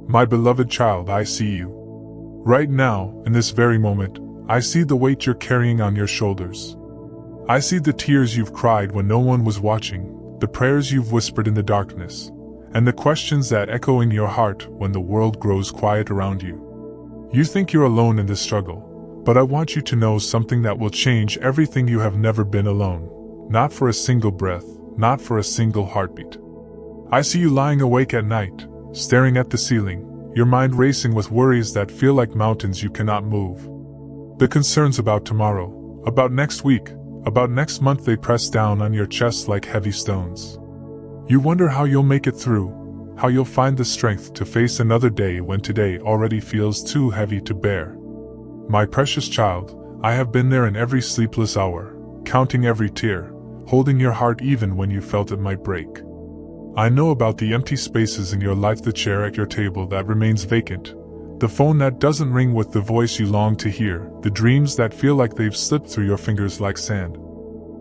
My beloved child, I see you. Right now, in this very moment, I see the weight you're carrying on your shoulders. I see the tears you've cried when no one was watching, the prayers you've whispered in the darkness, and the questions that echo in your heart when the world grows quiet around you. You think you're alone in this struggle, but I want you to know something that will change everything. You have never been alone. Not for a single breath, not for a single heartbeat. I see you lying awake at night, staring at the ceiling, your mind racing with worries that feel like mountains you cannot move. The concerns about tomorrow, about next week, about next month, they press down on your chest like heavy stones. You wonder how you'll make it through, how you'll find the strength to face another day when today already feels too heavy to bear. My precious child, I have been there in every sleepless hour, counting every tear, holding your heart even when you felt it might break. I know about the empty spaces in your life, the chair at your table that remains vacant, the phone that doesn't ring with the voice you long to hear, the dreams that feel like they've slipped through your fingers like sand.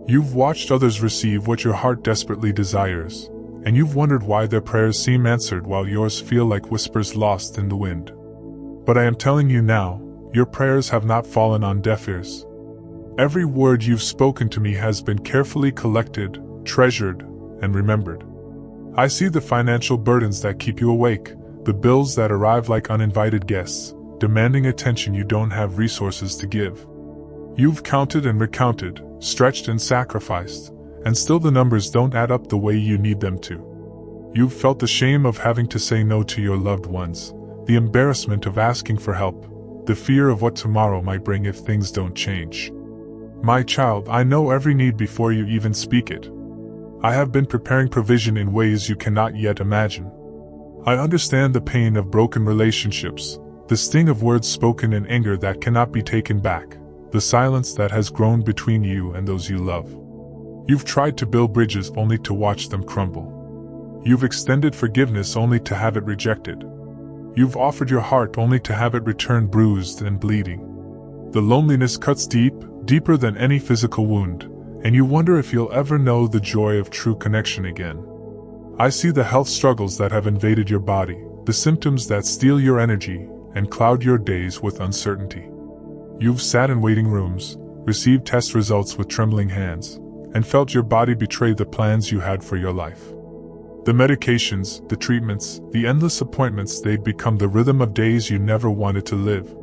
You've watched others receive what your heart desperately desires, and you've wondered why their prayers seem answered while yours feel like whispers lost in the wind. But I am telling you now, your prayers have not fallen on deaf ears. Every word you've spoken to me has been carefully collected, treasured, and remembered. I see the financial burdens that keep you awake, the bills that arrive like uninvited guests, demanding attention you don't have resources to give. You've counted and recounted, stretched and sacrificed, and still the numbers don't add up the way you need them to. You've felt the shame of having to say no to your loved ones, the embarrassment of asking for help, the fear of what tomorrow might bring if things don't change. My child, I know every need before you even speak it. I have been preparing provision in ways you cannot yet imagine. I understand the pain of broken relationships, the sting of words spoken in anger that cannot be taken back, the silence that has grown between you and those you love. You've tried to build bridges only to watch them crumble. You've extended forgiveness only to have it rejected. You've offered your heart only to have it returned bruised and bleeding. The loneliness cuts deep, deeper than any physical wound, and you wonder if you'll ever know the joy of true connection again. I see the health struggles that have invaded your body, the symptoms that steal your energy and cloud your days with uncertainty. You've sat in waiting rooms, received test results with trembling hands, and felt your body betray the plans you had for your life. The medications, the treatments, the endless appointments, they've become the rhythm of days you never wanted to live.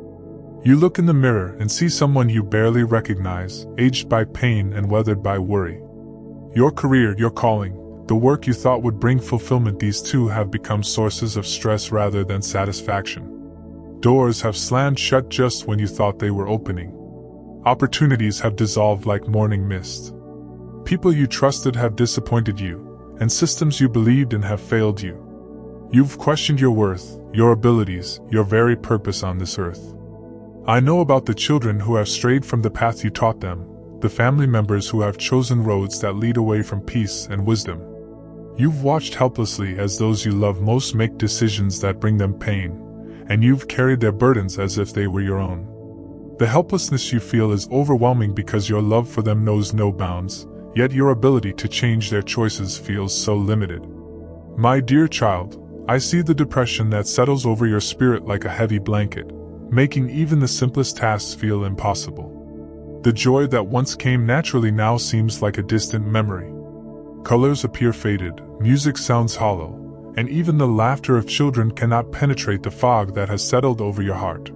You look in the mirror and see someone you barely recognize, aged by pain and weathered by worry. Your career, your calling, the work you thought would bring fulfillment, these too have become sources of stress rather than satisfaction. Doors have slammed shut just when you thought they were opening. Opportunities have dissolved like morning mist. People you trusted have disappointed you, and systems you believed in have failed you. You've questioned your worth, your abilities, your very purpose on this earth. I know about the children who have strayed from the path you taught them, the family members who have chosen roads that lead away from peace and wisdom. You've watched helplessly as those you love most make decisions that bring them pain, and you've carried their burdens as if they were your own. The helplessness you feel is overwhelming because your love for them knows no bounds, yet your ability to change their choices feels so limited. My dear child, I see the depression that settles over your spirit like a heavy blanket, making even the simplest tasks feel impossible. The joy that once came naturally now seems like a distant memory. Colors appear faded, music sounds hollow, and even the laughter of children cannot penetrate the fog that has settled over your heart.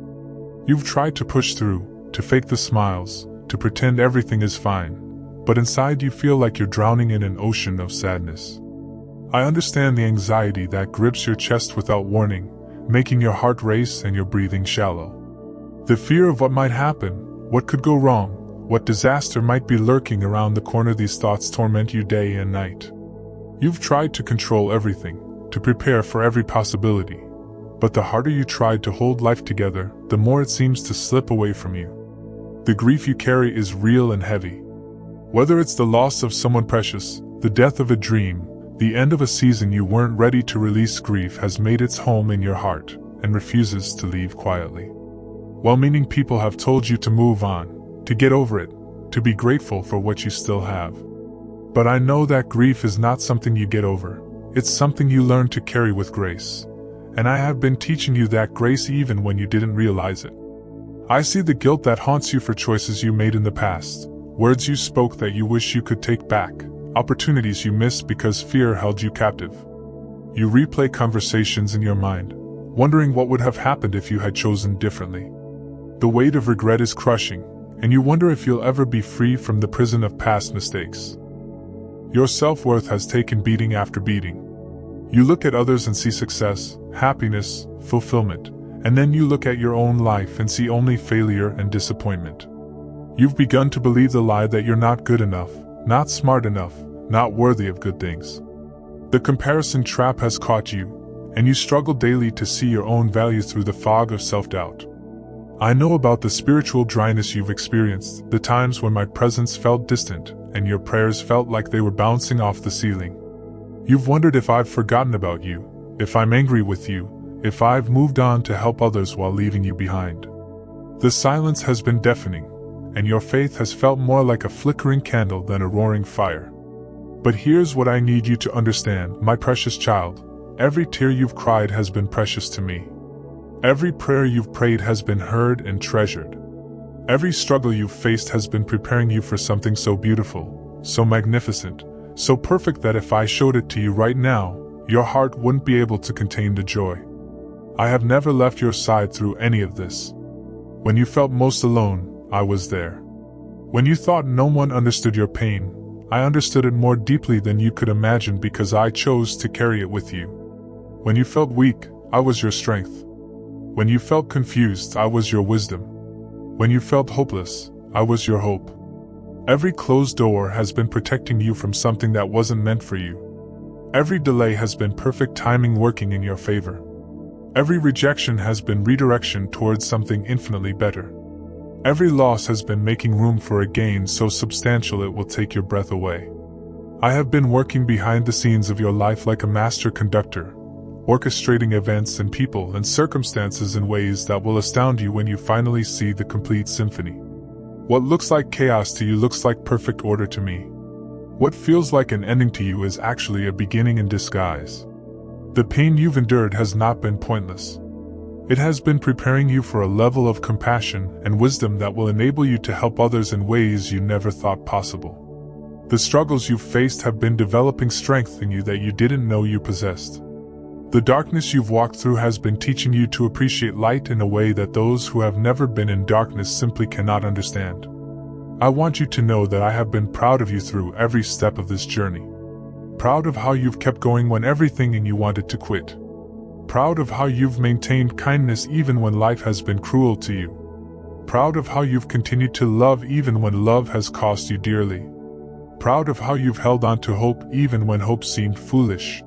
You've tried to push through, to fake the smiles, to pretend everything is fine, but inside you feel like you're drowning in an ocean of sadness. I understand the anxiety that grips your chest without warning, making your heart race and your breathing shallow. The fear of what might happen, what could go wrong, what disaster might be lurking around the corner, these thoughts torment you day and night. You've tried to control everything, to prepare for every possibility, but the harder you try to hold life together, the more it seems to slip away from you. The grief you carry is real and heavy. Whether it's the loss of someone precious, the death of a dream, the end of a season you weren't ready to release, grief has made its home in your heart and refuses to leave quietly. Well-meaning people have told you to move on, to get over it, to be grateful for what you still have. But I know that grief is not something you get over, it's something you learn to carry with grace. and I have been teaching you that grace even when you didn't realize it. I see the guilt that haunts you for choices you made in the past, words you spoke that you wish you could take back, opportunities you missed because fear held you captive. You replay conversations in your mind, wondering what would have happened if you had chosen differently. The weight of regret is crushing, and you wonder if you'll ever be free from the prison of past mistakes. Your self-worth has taken beating after beating. You look at others and see success, happiness, fulfillment, and then you look at your own life and see only failure and disappointment. You've begun to believe the lie that you're not good enough, not smart enough, not worthy of good things. The comparison trap has caught you, and you struggle daily to see your own value through the fog of self-doubt. I know about the spiritual dryness you've experienced, the times when my presence felt distant, and your prayers felt like they were bouncing off the ceiling. You've wondered if I've forgotten about you, if I'm angry with you, if I've moved on to help others while leaving you behind. The silence has been deafening, and your faith has felt more like a flickering candle than a roaring fire. But here's what I need you to understand, my precious child. Every tear you've cried has been precious to me. Every prayer you've prayed has been heard and treasured. Every struggle you've faced has been preparing you for something so beautiful, so magnificent, so perfect that if I showed it to you right now, your heart wouldn't be able to contain the joy. I have never left your side through any of this. When you felt most alone, I was there. When you thought no one understood your pain, I understood it more deeply than you could imagine because I chose to carry it with you. When you felt weak, I was your strength. When you felt confused, I was your wisdom. When you felt hopeless, I was your hope. Every closed door has been protecting you from something that wasn't meant for you. Every delay has been perfect timing working in your favor. Every rejection has been redirection towards something infinitely better. Every loss has been making room for a gain so substantial it will take your breath away. I have been working behind the scenes of your life like a master conductor, orchestrating events and people and circumstances in ways that will astound you when you finally see the complete symphony. What looks like chaos to you looks like perfect order to me. What feels like an ending to you is actually a beginning in disguise. The pain you've endured has not been pointless. It has been preparing you for a level of compassion and wisdom that will enable you to help others in ways you never thought possible. The struggles you've faced have been developing strength in you that you didn't know you possessed. The darkness you've walked through has been teaching you to appreciate light in a way that those who have never been in darkness simply cannot understand. I want you to know that I have been proud of you through every step of this journey. Proud of how you've kept going when everything in you wanted to quit. Proud of how you've maintained kindness even when life has been cruel to you. Proud of how you've continued to love even when love has cost you dearly. Proud of how you've held on to hope even when hope seemed foolish.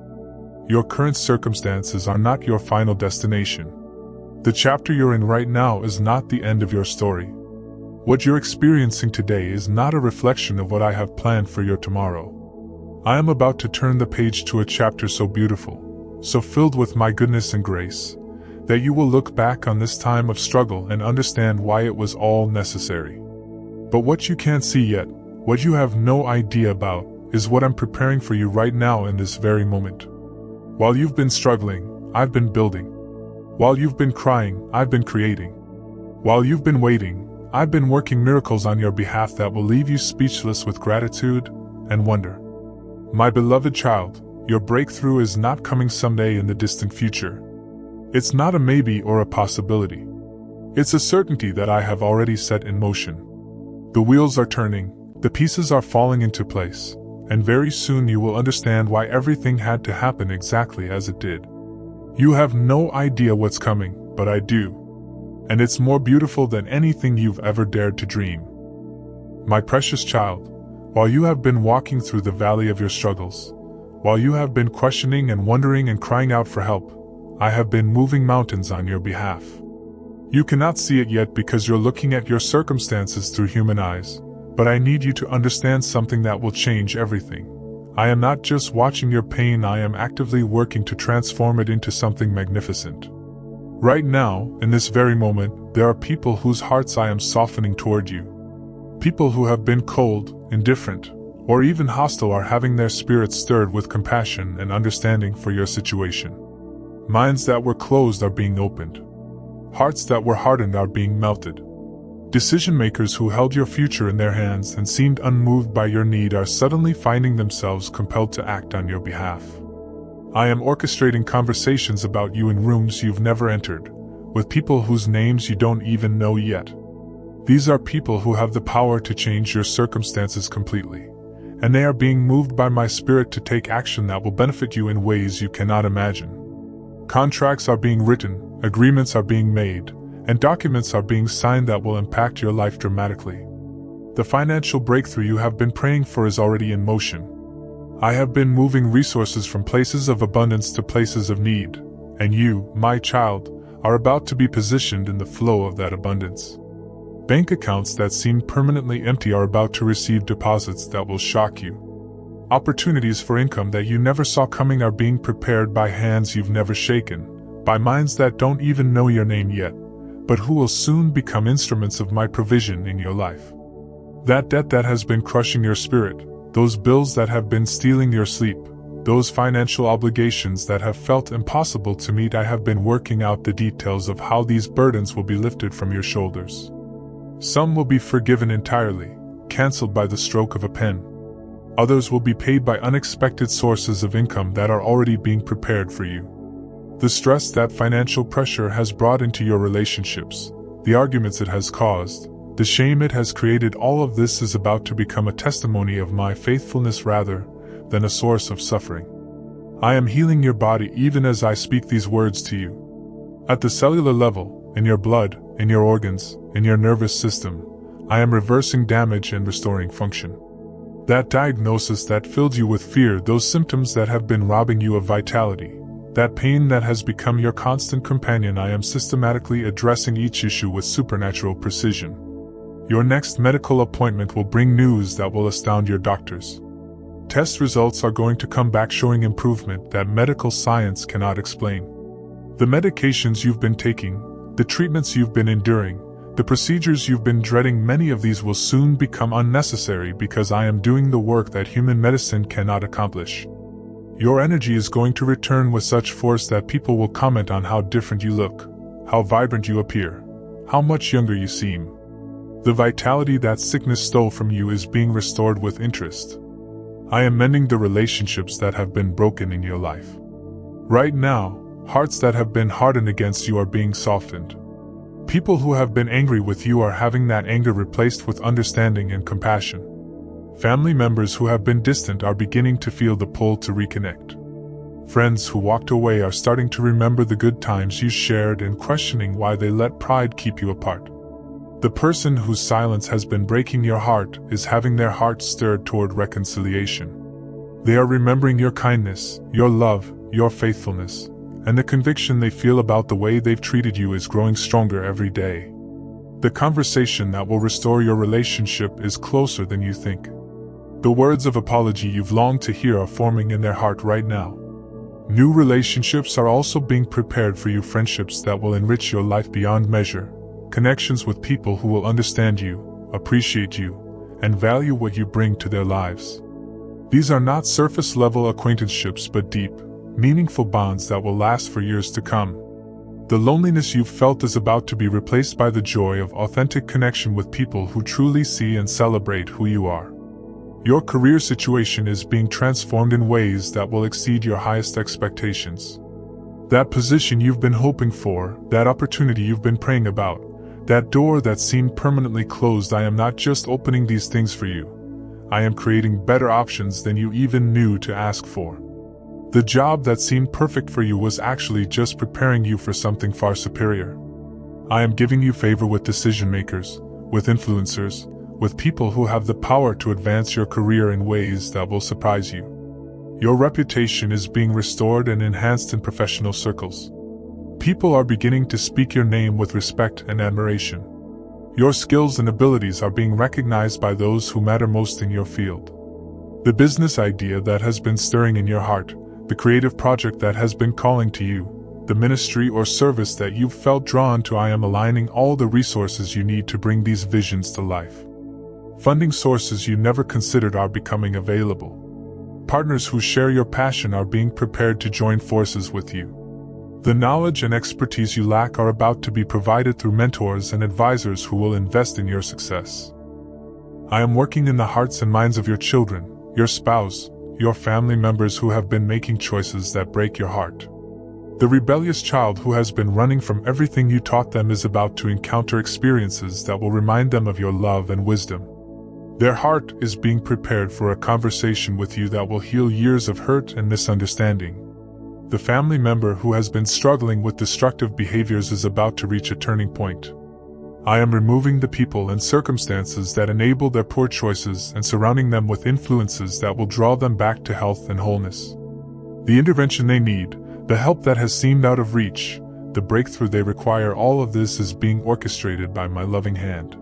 Your current circumstances are not your final destination. The chapter you're in right now is not the end of your story. What you're experiencing today is not a reflection of what I have planned for your tomorrow. I am about to turn the page to a chapter so beautiful, so filled with my goodness and grace, that you will look back on this time of struggle and understand why it was all necessary. But what you can't see yet, what you have no idea about, is what I'm preparing for you right now in this very moment. While you've been struggling, I've been building. While you've been crying, I've been creating. While you've been waiting, I've been working miracles on your behalf that will leave you speechless with gratitude and wonder. My beloved child, your breakthrough is not coming someday in the distant future. It's not a maybe or a possibility. It's a certainty that I have already set in motion. The wheels are turning, the pieces are falling into place, and very soon you will understand why everything had to happen exactly as it did. You have no idea what's coming, but I do. And it's more beautiful than anything you've ever dared to dream. My precious child, while you have been walking through the valley of your struggles, while you have been questioning and wondering and crying out for help, I have been moving mountains on your behalf. You cannot see it yet because you're looking at your circumstances through human eyes, but I need you to understand something that will change everything. I am not just watching your pain, I am actively working to transform it into something magnificent. Right now, in this very moment, there are people whose hearts I am softening toward you. People who have been cold, indifferent, or even hostile are having their spirits stirred with compassion and understanding for your situation. Minds that were closed are being opened. Hearts that were hardened are being melted. Decision makers who held your future in their hands and seemed unmoved by your need are suddenly finding themselves compelled to act on your behalf. I am orchestrating conversations about you in rooms you've never entered, with people whose names you don't even know yet. These are people who have the power to change your circumstances completely, and they are being moved by my spirit to take action that will benefit you in ways you cannot imagine. Contracts are being written, agreements are being made, and documents are being signed that will impact your life dramatically. The financial breakthrough you have been praying for is already in motion. I have been moving resources from places of abundance to places of need, and you, my child, are about to be positioned in the flow of that abundance. Bank accounts that seem permanently empty are about to receive deposits that will shock you. Opportunities for income that you never saw coming are being prepared by hands you've never shaken, by minds that don't even know your name yet, but who will soon become instruments of my provision in your life. That debt that has been crushing your spirit, those bills that have been stealing your sleep, those financial obligations that have felt impossible to meet, I have been working out the details of how these burdens will be lifted from your shoulders. Some will be forgiven entirely, cancelled by the stroke of a pen. Others will be paid by unexpected sources of income that are already being prepared for you. The stress that financial pressure has brought into your relationships, the arguments it has caused, the shame it has created, all of this is about to become a testimony of my faithfulness rather than a source of suffering. I am healing your body even as I speak these words to you. At the cellular level, in your blood, in your organs, in your nervous system, I am reversing damage and restoring function. That diagnosis that filled you with fear, those symptoms that have been robbing you of vitality, that pain that has become your constant companion, I am systematically addressing each issue with supernatural precision. Your next medical appointment will bring news that will astound your doctors. Test results are going to come back showing improvement that medical science cannot explain. The medications you've been taking, the treatments you've been enduring, the procedures you've been dreading, many of these will soon become unnecessary because I am doing the work that human medicine cannot accomplish. Your energy is going to return with such force that people will comment on how different you look, how vibrant you appear, how much younger you seem. The vitality that sickness stole from you is being restored with interest. I am mending the relationships that have been broken in your life. Right now, hearts that have been hardened against you are being softened. People who have been angry with you are having that anger replaced with understanding and compassion. Family members who have been distant are beginning to feel the pull to reconnect. Friends who walked away are starting to remember the good times you shared and questioning why they let pride keep you apart. The person whose silence has been breaking your heart is having their heart stirred toward reconciliation. They are remembering your kindness, your love, your faithfulness, and the conviction they feel about the way they've treated you is growing stronger every day. The conversation that will restore your relationship is closer than you think. The words of apology you've longed to hear are forming in their heart right now. New relationships are also being prepared for you, friendships that will enrich your life beyond measure, connections with people who will understand you, appreciate you, and value what you bring to their lives. These are not surface-level acquaintanceships but deep, meaningful bonds that will last for years to come. The loneliness you've felt is about to be replaced by the joy of authentic connection with people who truly see and celebrate who you are. Your career situation is being transformed in ways that will exceed your highest expectations. That position you've been hoping for, that opportunity you've been praying about, that door that seemed permanently closed, I am not just opening these things for you. I am creating better options than you even knew to ask for. The job that seemed perfect for you was actually just preparing you for something far superior. I am giving you favor with decision makers, with influencers, with people who have the power to advance your career in ways that will surprise you. Your reputation is being restored and enhanced in professional circles. People are beginning to speak your name with respect and admiration. Your skills and abilities are being recognized by those who matter most in your field. The business idea that has been stirring in your heart, the creative project that has been calling to you, the ministry or service that you've felt drawn to, I am aligning all the resources you need to bring these visions to life. Funding sources you never considered are becoming available. Partners who share your passion are being prepared to join forces with you. The knowledge and expertise you lack are about to be provided through mentors and advisors who will invest in your success. I am working in the hearts and minds of your children, your spouse, your family members who have been making choices that break your heart. The rebellious child who has been running from everything you taught them is about to encounter experiences that will remind them of your love and wisdom. Their heart is being prepared for a conversation with you that will heal years of hurt and misunderstanding. The family member who has been struggling with destructive behaviors is about to reach a turning point. I am removing the people and circumstances that enable their poor choices and surrounding them with influences that will draw them back to health and wholeness. The intervention they need, the help that has seemed out of reach, the breakthrough they require, all of this is being orchestrated by my loving hand.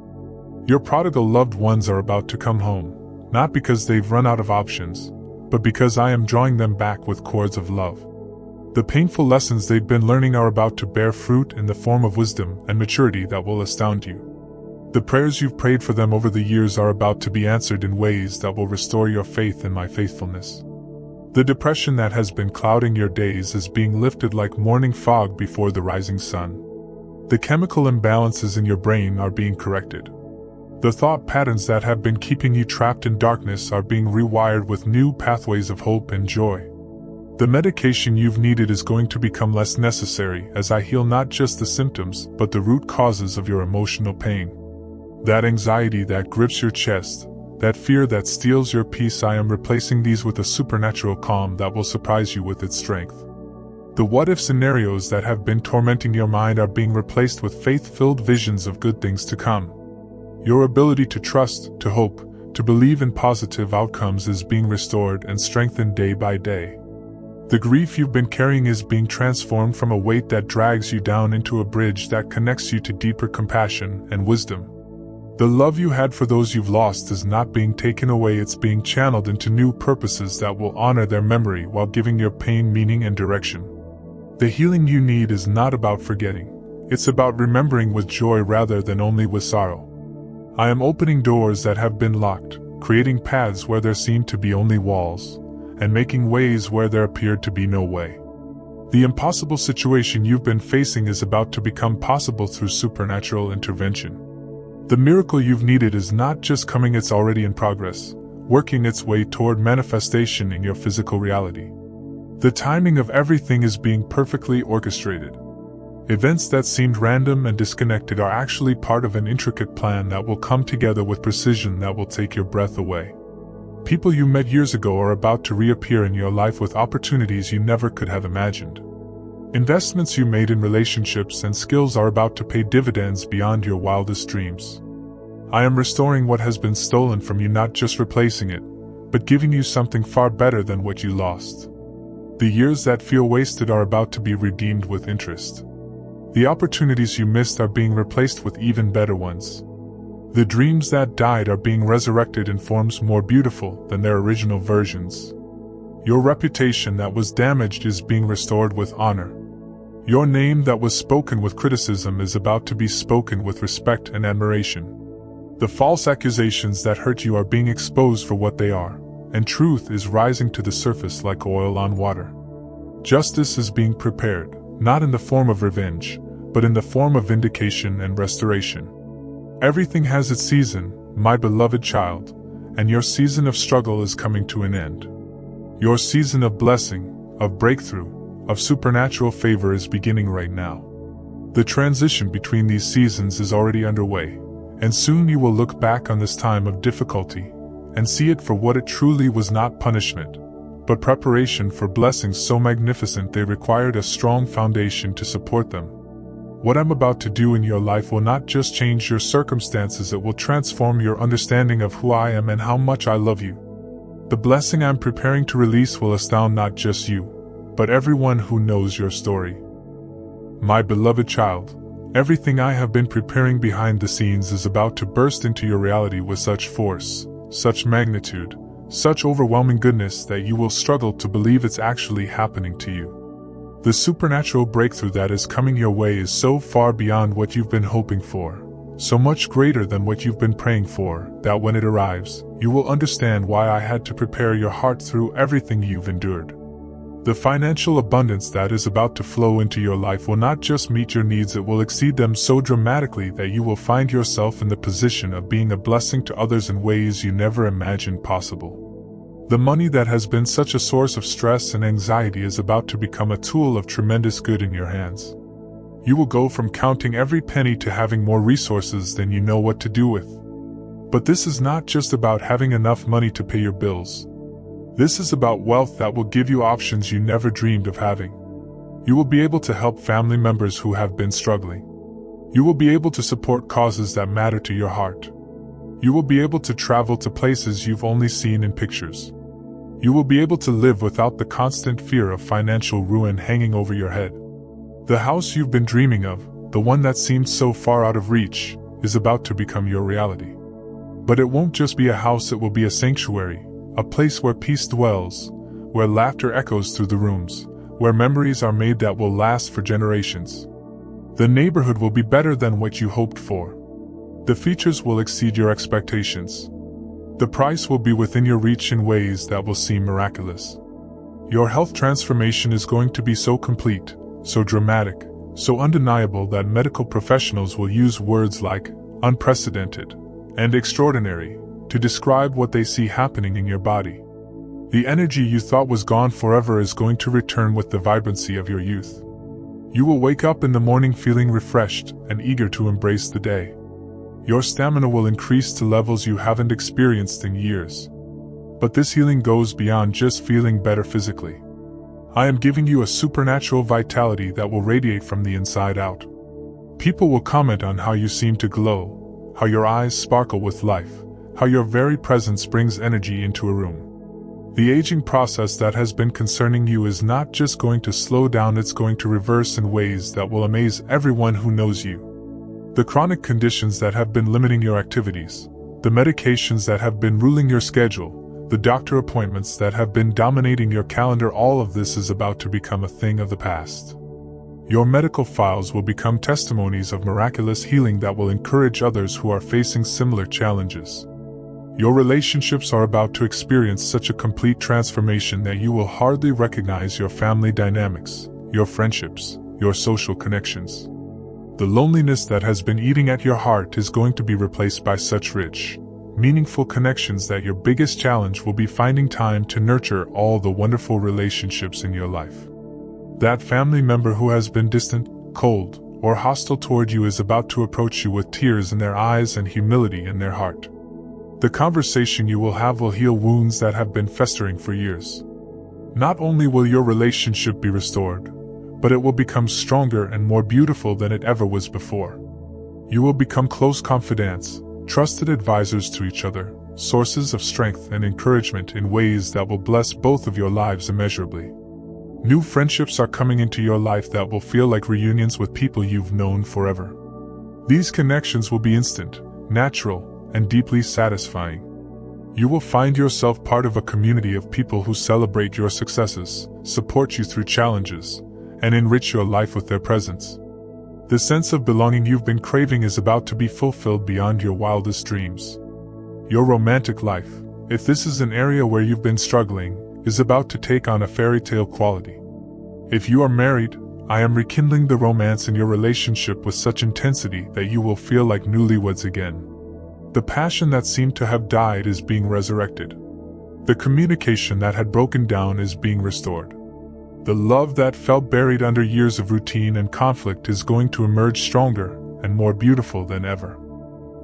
Your prodigal loved ones are about to come home, not because they've run out of options, but because I am drawing them back with cords of love. The painful lessons they've been learning are about to bear fruit in the form of wisdom and maturity that will astound you. The prayers you've prayed for them over the years are about to be answered in ways that will restore your faith in my faithfulness. The depression that has been clouding your days is being lifted like morning fog before the rising sun. The chemical imbalances in your brain are being corrected. The thought patterns that have been keeping you trapped in darkness are being rewired with new pathways of hope and joy. The medication you've needed is going to become less necessary as I heal not just the symptoms but the root causes of your emotional pain. That anxiety that grips your chest, that fear that steals your peace, I am replacing these with a supernatural calm that will surprise you with its strength. The what-if scenarios that have been tormenting your mind are being replaced with faith-filled visions of good things to come. Your ability to trust, to hope, to believe in positive outcomes is being restored and strengthened day by day. The grief you've been carrying is being transformed from a weight that drags you down into a bridge that connects you to deeper compassion and wisdom. The love you had for those you've lost is not being taken away, it's being channeled into new purposes that will honor their memory while giving your pain meaning and direction. The healing you need is not about forgetting, it's about remembering with joy rather than only with sorrow. I am opening doors that have been locked, creating paths where there seemed to be only walls, and making ways where there appeared to be no way. The impossible situation you've been facing is about to become possible through supernatural intervention. The miracle you've needed is not just coming, it's already in progress, working its way toward manifestation in your physical reality. The timing of everything is being perfectly orchestrated. Events that seemed random and disconnected are actually part of an intricate plan that will come together with precision that will take your breath away. People you met years ago are about to reappear in your life with opportunities you never could have imagined. Investments you made in relationships and skills are about to pay dividends beyond your wildest dreams. I am restoring what has been stolen from you, not just replacing it, but giving you something far better than what you lost. The years that feel wasted are about to be redeemed with interest. The opportunities you missed are being replaced with even better ones. The dreams that died are being resurrected in forms more beautiful than their original versions. Your reputation that was damaged is being restored with honor. Your name that was spoken with criticism is about to be spoken with respect and admiration. The false accusations that hurt you are being exposed for what they are, and truth is rising to the surface like oil on water. Justice is being prepared, not in the form of revenge, but in the form of vindication and restoration. Everything has its season, my beloved child, and your season of struggle is coming to an end. Your season of blessing, of breakthrough, of supernatural favor is beginning right now. The transition between these seasons is already underway, and soon you will look back on this time of difficulty and see it for what it truly was, not punishment, but preparation for blessings so magnificent they required a strong foundation to support them. What I'm about to do in your life will not just change your circumstances, it will transform your understanding of who I am and how much I love you. The blessing I'm preparing to release will astound not just you, but everyone who knows your story. My beloved child, everything I have been preparing behind the scenes is about to burst into your reality with such force, such magnitude, such overwhelming goodness that you will struggle to believe it's actually happening to you. The supernatural breakthrough that is coming your way is so far beyond what you've been hoping for, so much greater than what you've been praying for, that when it arrives, you will understand why I had to prepare your heart through everything you've endured. The financial abundance that is about to flow into your life will not just meet your needs, it will exceed them so dramatically that you will find yourself in the position of being a blessing to others in ways you never imagined possible. The money that has been such a source of stress and anxiety is about to become a tool of tremendous good in your hands. You will go from counting every penny to having more resources than you know what to do with. But this is not just about having enough money to pay your bills. This is about wealth that will give you options you never dreamed of having. You will be able to help family members who have been struggling. You will be able to support causes that matter to your heart. You will be able to travel to places you've only seen in pictures. You will be able to live without the constant fear of financial ruin hanging over your head. The house you've been dreaming of, the one that seemed so far out of reach, is about to become your reality. But it won't just be a house, it will be a sanctuary, a place where peace dwells, where laughter echoes through the rooms, where memories are made that will last for generations. The neighborhood will be better than what you hoped for. The features will exceed your expectations. The price will be within your reach in ways that will seem miraculous. Your health transformation is going to be so complete, so dramatic, so undeniable that medical professionals will use words like unprecedented and extraordinary to describe what they see happening in your body. The energy you thought was gone forever is going to return with the vibrancy of your youth. You will wake up in the morning feeling refreshed and eager to embrace the day. Your stamina will increase to levels you haven't experienced in years. But this healing goes beyond just feeling better physically. I am giving you a supernatural vitality that will radiate from the inside out. People will comment on how you seem to glow, how your eyes sparkle with life, how your very presence brings energy into a room. The aging process that has been concerning you is not just going to slow down, it's going to reverse in ways that will amaze everyone who knows you. The chronic conditions that have been limiting your activities, the medications that have been ruling your schedule, the doctor appointments that have been dominating your calendar, all of this is about to become a thing of the past. Your medical files will become testimonies of miraculous healing that will encourage others who are facing similar challenges. Your relationships are about to experience such a complete transformation that you will hardly recognize your family dynamics, your friendships, your social connections. The loneliness that has been eating at your heart is going to be replaced by such rich, meaningful connections that your biggest challenge will be finding time to nurture all the wonderful relationships in your life. That family member who has been distant, cold, or hostile toward you is about to approach you with tears in their eyes and humility in their heart. The conversation you will have will heal wounds that have been festering for years. Not only will your relationship be restored, but it will become stronger and more beautiful than it ever was before. You will become close confidants, trusted advisors to each other, sources of strength and encouragement in ways that will bless both of your lives immeasurably. New friendships are coming into your life that will feel like reunions with people you've known forever. These connections will be instant, natural, and deeply satisfying. You will find yourself part of a community of people who celebrate your successes, support you through challenges, and enrich your life with their presence. The sense of belonging you've been craving is about to be fulfilled beyond your wildest dreams. Your romantic life, if this is an area where you've been struggling, is about to take on a fairy tale quality. If you are married, I am rekindling the romance in your relationship with such intensity that you will feel like newlyweds again. The passion that seemed to have died is being resurrected. The communication that had broken down is being restored. The love that felt buried under years of routine and conflict is going to emerge stronger and more beautiful than ever.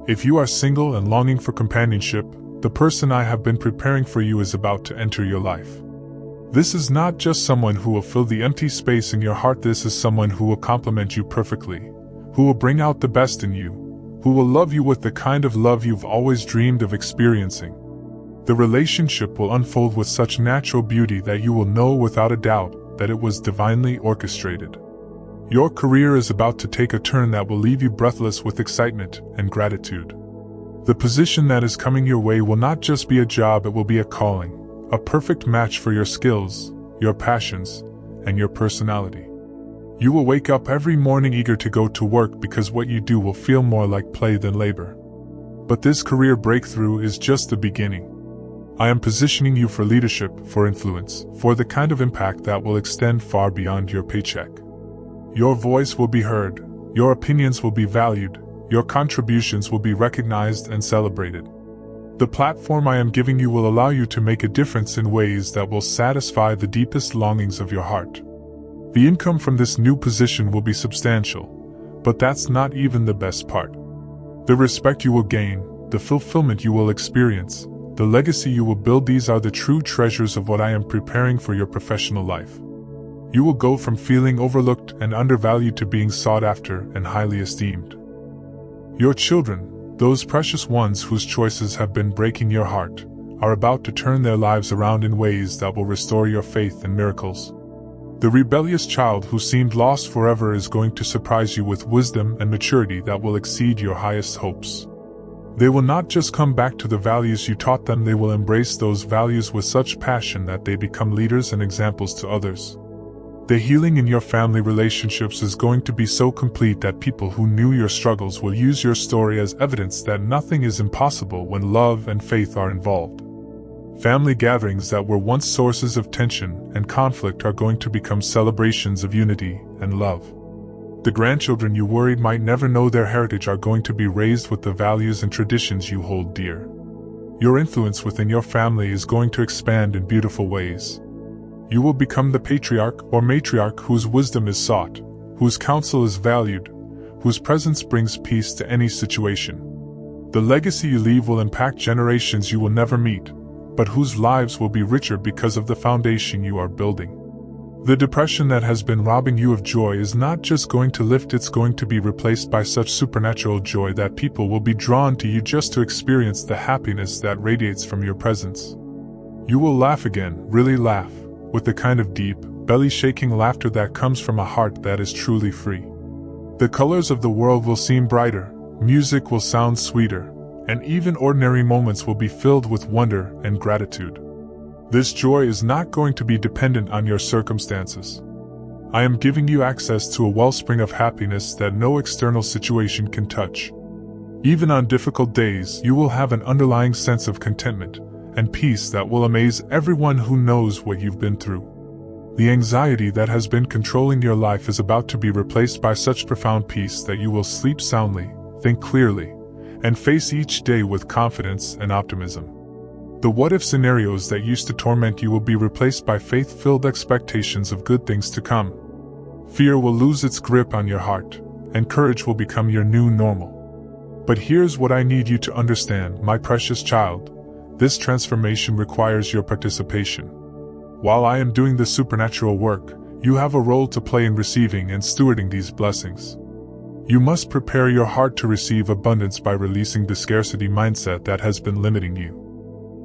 If you are single and longing for companionship, the person I have been preparing for you is about to enter your life. This is not just someone who will fill the empty space in your heart, this is someone who will complement you perfectly, who will bring out the best in you, who will love you with the kind of love you've always dreamed of experiencing. The relationship will unfold with such natural beauty that you will know without a doubt that it was divinely orchestrated. Your career is about to take a turn that will leave you breathless with excitement and gratitude. The position that is coming your way will not just be a job, it will be a calling, a perfect match for your skills, your passions, and your personality. You will wake up every morning eager to go to work because what you do will feel more like play than labor. But this career breakthrough is just the beginning. I am positioning you for leadership, for influence, for the kind of impact that will extend far beyond your paycheck. Your voice will be heard, your opinions will be valued, your contributions will be recognized and celebrated. The platform I am giving you will allow you to make a difference in ways that will satisfy the deepest longings of your heart. The income from this new position will be substantial, but that's not even the best part. The respect you will gain, the fulfillment you will experience, the legacy you will build, these are the true treasures of what I am preparing for your professional life. You will go from feeling overlooked and undervalued to being sought after and highly esteemed. Your children, those precious ones whose choices have been breaking your heart, are about to turn their lives around in ways that will restore your faith in miracles. The rebellious child who seemed lost forever is going to surprise you with wisdom and maturity that will exceed your highest hopes. They will not just come back to the values you taught them, they will embrace those values with such passion that they become leaders and examples to others. The healing in your family relationships is going to be so complete that people who knew your struggles will use your story as evidence that nothing is impossible when love and faith are involved. Family gatherings that were once sources of tension and conflict are going to become celebrations of unity and love. The grandchildren you worried might never know their heritage are going to be raised with the values and traditions you hold dear. Your influence within your family is going to expand in beautiful ways. You will become the patriarch or matriarch whose wisdom is sought, whose counsel is valued, whose presence brings peace to any situation. The legacy you leave will impact generations you will never meet, but whose lives will be richer because of the foundation you are building. The depression that has been robbing you of joy is not just going to lift, it's going to be replaced by such supernatural joy that people will be drawn to you just to experience the happiness that radiates from your presence. You will laugh again, really laugh, with the kind of deep, belly-shaking laughter that comes from a heart that is truly free. The colors of the world will seem brighter, music will sound sweeter, and even ordinary moments will be filled with wonder and gratitude. This joy is not going to be dependent on your circumstances. I am giving you access to a wellspring of happiness that no external situation can touch. Even on difficult days, you will have an underlying sense of contentment and peace that will amaze everyone who knows what you've been through. The anxiety that has been controlling your life is about to be replaced by such profound peace that you will sleep soundly, think clearly, and face each day with confidence and optimism. The what-if scenarios that used to torment you will be replaced by faith-filled expectations of good things to come. Fear will lose its grip on your heart, and courage will become your new normal. But here's what I need you to understand, my precious child. This transformation requires your participation. While I am doing the supernatural work, you have a role to play in receiving and stewarding these blessings. You must prepare your heart to receive abundance by releasing the scarcity mindset that has been limiting you.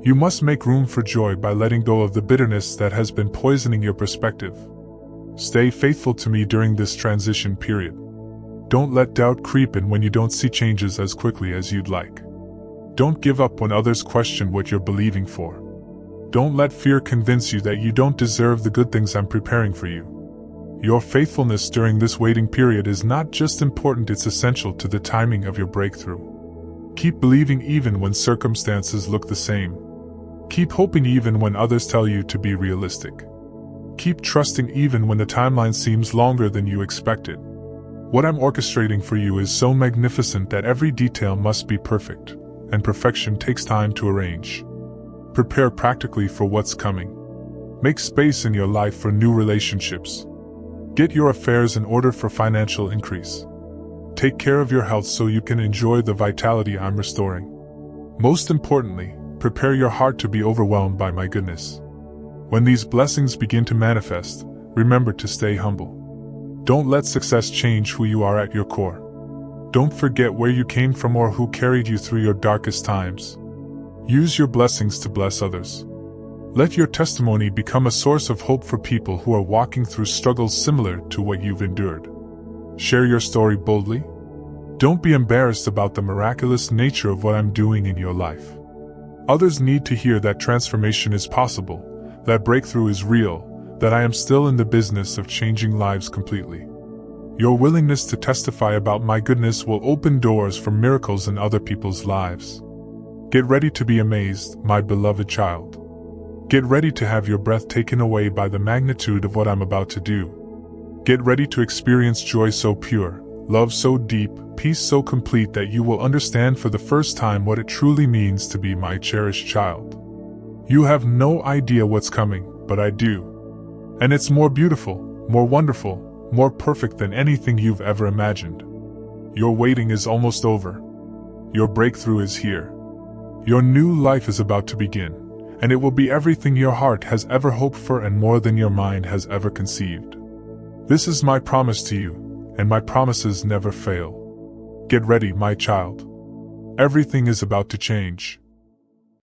You must make room for joy by letting go of the bitterness that has been poisoning your perspective. Stay faithful to me during this transition period. Don't let doubt creep in when you don't see changes as quickly as you'd like. Don't give up when others question what you're believing for. Don't let fear convince you that you don't deserve the good things I'm preparing for you. Your faithfulness during this waiting period is not just important, it's essential to the timing of your breakthrough. Keep believing even when circumstances look the same. Keep hoping even when others tell you to be realistic. Keep trusting even when the timeline seems longer than you expected. What I'm orchestrating for you is so magnificent that every detail must be perfect, and perfection takes time to arrange. Prepare practically for what's coming. Make space in your life for new relationships. Get your affairs in order for financial increase. Take care of your health so you can enjoy the vitality I'm restoring. Most importantly, prepare your heart to be overwhelmed by my goodness. When these blessings begin to manifest, remember to stay humble. Don't let success change who you are at your core. Don't forget where you came from or who carried you through your darkest times. Use your blessings to bless others. Let your testimony become a source of hope for people who are walking through struggles similar to what you've endured. Share your story boldly. Don't be embarrassed about the miraculous nature of what I'm doing in your life. Others need to hear that transformation is possible, that breakthrough is real, that I am still in the business of changing lives completely. Your willingness to testify about my goodness will open doors for miracles in other people's lives. Get ready to be amazed, my beloved child. Get ready to have your breath taken away by the magnitude of what I'm about to do. Get ready to experience joy so pure, love so deep, peace so complete that you will understand for the first time what it truly means to be my cherished child. You have no idea what's coming, but I do. And it's more beautiful, more wonderful, more perfect than anything you've ever imagined. Your waiting is almost over. Your breakthrough is here. Your new life is about to begin, and it will be everything your heart has ever hoped for and more than your mind has ever conceived. This is my promise to you, and my promises never fail. Get ready, my child. Everything is about to change.